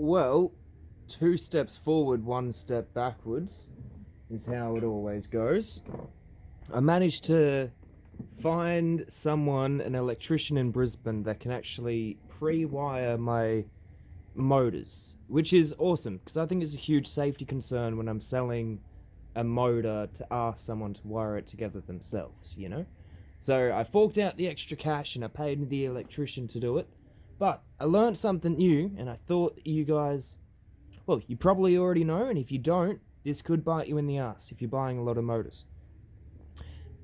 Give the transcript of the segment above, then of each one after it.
Well, 2 steps forward, 1 step backwards is how it always goes. I managed to find someone, an electrician in Brisbane, that can actually pre-wire my motors, which is awesome because I think it's a huge safety concern when I'm selling a motor to ask someone to wire it together themselves, you know? So I forked out the extra cash and I paid the electrician to do it. But I learned something new, and I thought you guys, well, you probably already know, and if you don't, this could bite you in the ass if you're buying a lot of motors.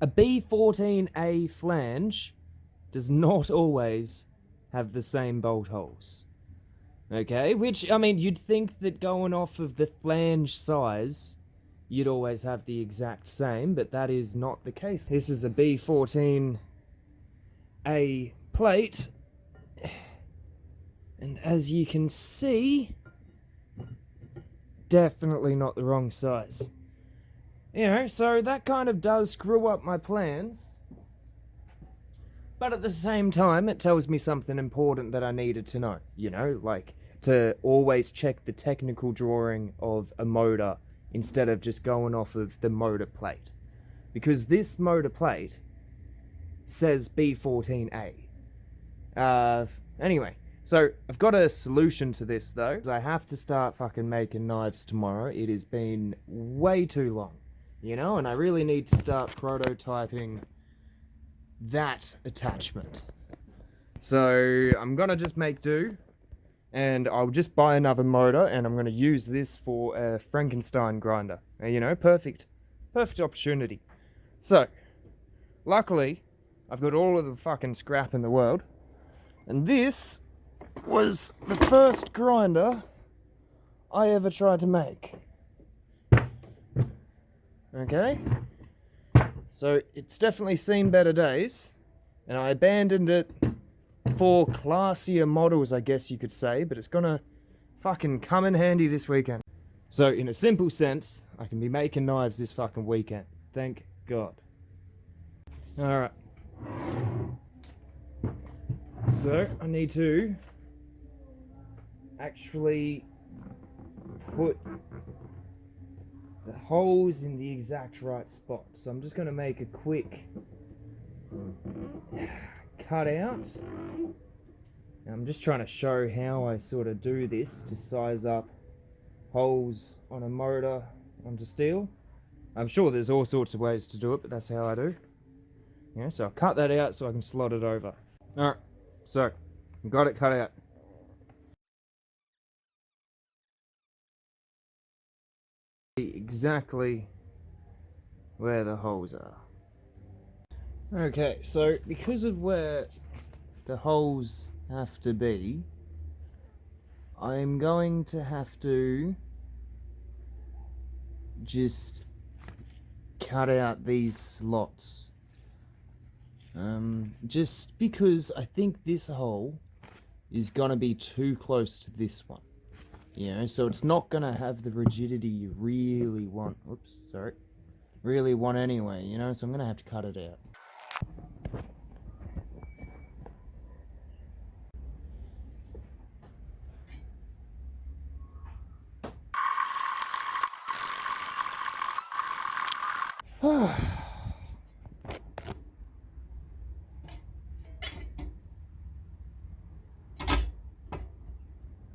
A B14A flange does not always have the same bolt holes. Okay, which, I mean, you'd think that going off of the flange size, you'd always have the exact same, but that is not the case. This is a B14A plate, and as you can see, definitely not the wrong size. You know, so that kind of does screw up my plans. But at the same time, it tells me something important that I needed to know. You know, like to always check the technical drawing of a motor instead of just going off of the motor plate. Because this motor plate says B14A. Anyway, so I've got a solution to this though. I have to start fucking making knives tomorrow. It has been way too long, you know, and I really need to start prototyping that attachment. So I'm gonna just make do, and I'll just buy another motor, and I'm gonna use this for a Frankenstein grinder. You know, perfect opportunity. So, luckily, I've got all of the fucking scrap in the world, and this was the first grinder I ever tried to make. Okay? So it's definitely seen better days, and I abandoned it for classier models, I guess you could say, but it's gonna fucking come in handy this weekend. So in a simple sense, I can be making knives this fucking weekend. Thank God. Alright. So I need to actually put the holes in the exact right spot. So I'm just going to make a quick cut out. I'm just trying to show how I sort of do this to size up holes on a motor onto steel. I'm sure there's all sorts of ways to do it, but that's how I do. Yeah, so I'll cut that out so I can slot it over. Alright, so I've got it cut out. Exactly where the holes are. Okay, so because of where the holes have to be, I'm going to have to just cut out these slots. Just because I think this hole is gonna be too close to this one. You know, so it's not gonna have the rigidity you really want. Oops, sorry. Really want anyway, you know, so I'm gonna have to cut it out.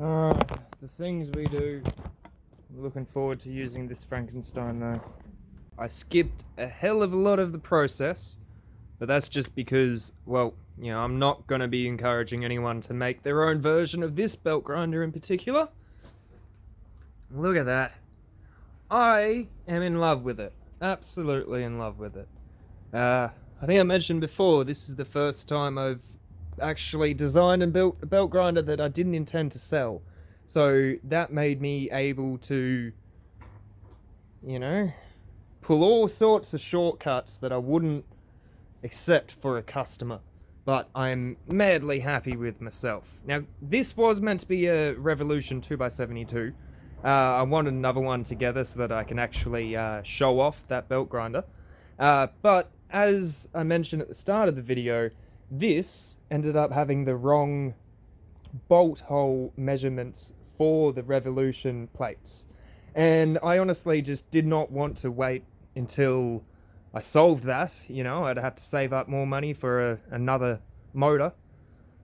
Alright, the things we do. I'm looking forward to using this Frankenstein though. I skipped a hell of a lot of the process, but that's just because, well, you know, I'm not going to be encouraging anyone to make their own version of this belt grinder in particular. Look at that. I am in love with it. Absolutely in love with it. I think I mentioned before, this is the first time I've actually designed and built a belt grinder that I didn't intend to sell. So that made me able to, you know, pull all sorts of shortcuts that I wouldn't accept for a customer. But I'm madly happy with myself. Now, this was meant to be a Revolution 2x72. I wanted another one together so that I can actually show off that belt grinder. But as I mentioned at the start of the video, this ended up having the wrong bolt hole measurements for the revolution plates. And I honestly just did not want to wait until I solved that. You know, I'd have to save up more money for another motor.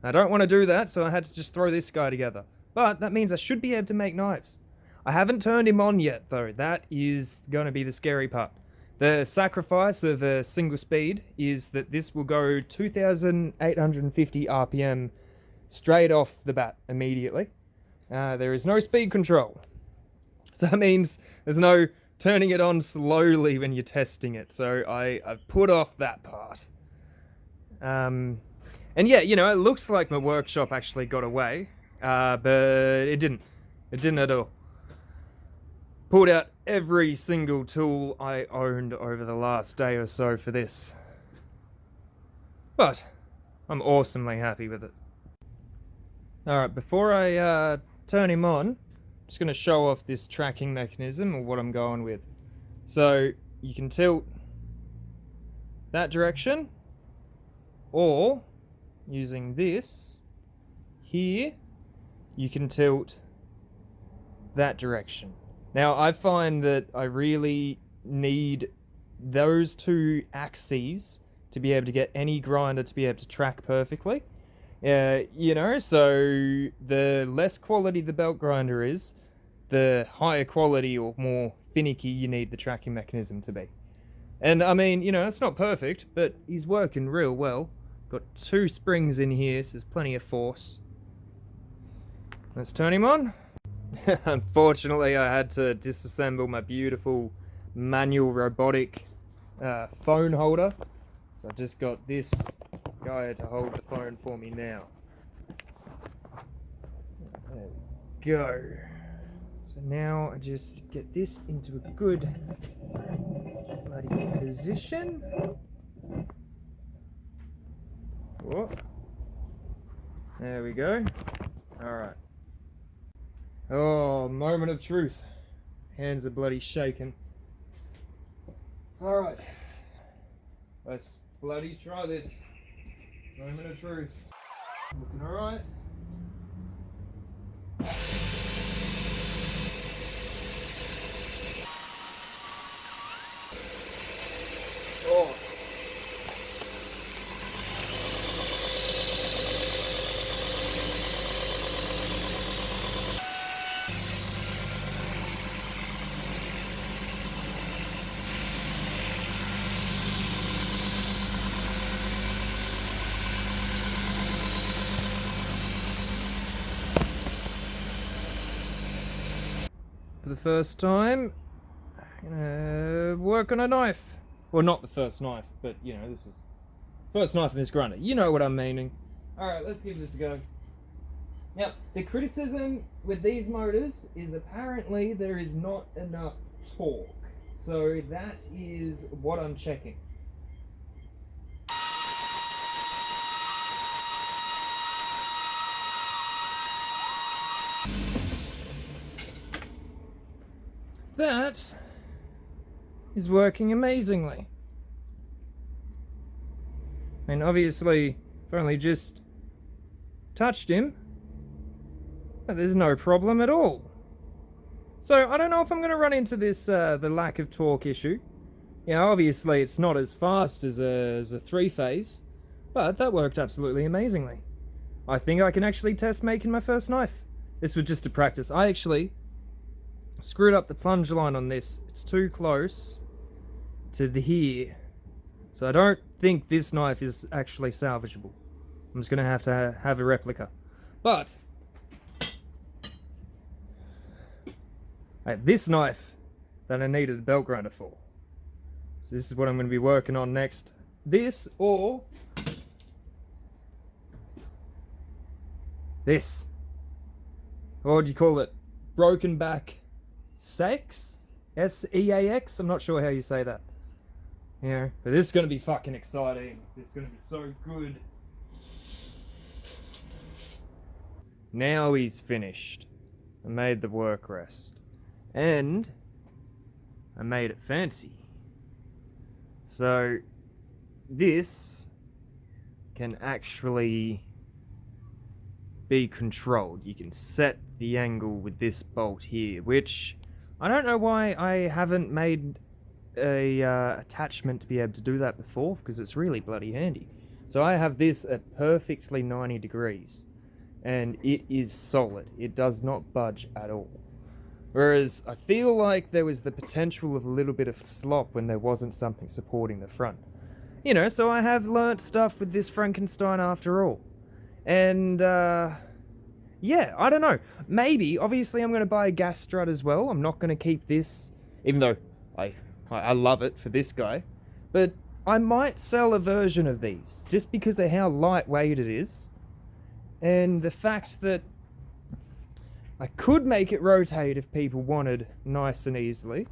I don't want to do that, so I had to just throw this guy together. But that means I should be able to make knives. I haven't turned him on yet, though. That is going to be the scary part. The sacrifice of a single speed is that this will go 2,850 RPM straight off the bat immediately. There is no speed control. So that means there's no turning it on slowly when you're testing it. So I've put off that part. And yeah, you know, it looks like my workshop actually got away, but it didn't. It didn't at all. Pulled out every single tool I owned over the last day or so for this. But I'm awesomely happy with it. Alright, before I turn him on, I'm just going to show off this tracking mechanism or what I'm going with. So you can tilt that direction, or using this here, you can tilt that direction. Now, I find that I really need those two axes to be able to get any grinder to be able to track perfectly. You know, so the less quality the belt grinder is, the higher quality or more finicky you need the tracking mechanism to be. And I mean, you know, it's not perfect, but he's working real well. Got 2 springs in here, so there's plenty of force. Let's turn him on. Unfortunately, I had to disassemble my beautiful manual robotic phone holder. So I've just got this guy to hold the phone for me now. There we go. So now I just get this into a good bloody position. Whoa. There we go. Alright. Oh, moment of truth. Hands are bloody shaking. Alright. Let's bloody try this. Moment of truth. Looking alright. Oh. For the first time, I'm gonna work on a knife. Well, not the first knife, but you know, this is first knife in this grinder. You know what I'm meaning. Alright, let's give this a go. Now, the criticism with these motors is apparently there is not enough torque. So that is what I'm checking. That is working amazingly. I mean, obviously, I've only just touched him, but there's no problem at all. So, I don't know if I'm going to run into this, the lack of torque issue. Yeah, obviously it's not as fast as a 3-phase, but that worked absolutely amazingly. I think I can actually test making my first knife. This was just a practice. I actually screwed up the plunge line on this. It's too close to the here. So I don't think this knife is actually salvageable. I'm just going to have a replica. But I have this knife that I needed a belt grinder for. So this is what I'm going to be working on next. This or this. What would you call it? Broken back sex? S-E-A-X? I'm not sure how you say that. Yeah, but this is going to be fucking exciting. This is going to be so good. Now he's finished. I made the work rest. And I made it fancy. So this can actually be controlled. You can set the angle with this bolt here, which I don't know why I haven't made a attachment to be able to do that before, because it's really bloody handy. So I have this at perfectly 90 degrees, and it is solid. It does not budge at all. Whereas I feel like there was the potential of a little bit of slop when there wasn't something supporting the front. You know, so I have learnt stuff with this Frankenstein after all. And, yeah, I don't know. Maybe, obviously I'm going to buy a gas strut as well. I'm not going to keep this, even though I love it for this guy. But I might sell a version of these, just because of how lightweight it is. And the fact that I could make it rotate if people wanted nice and easily.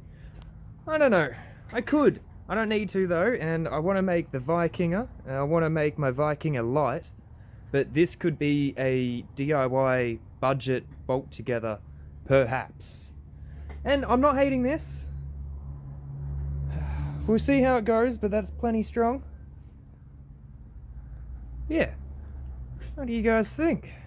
I don't know. I could. I don't need to though, and I want to make the Vikinger. I want to make my Vikinger light, but this could be a DIY budget bolt together, perhaps. And I'm not hating this. We'll see how it goes, but that's plenty strong. Yeah. What do you guys think?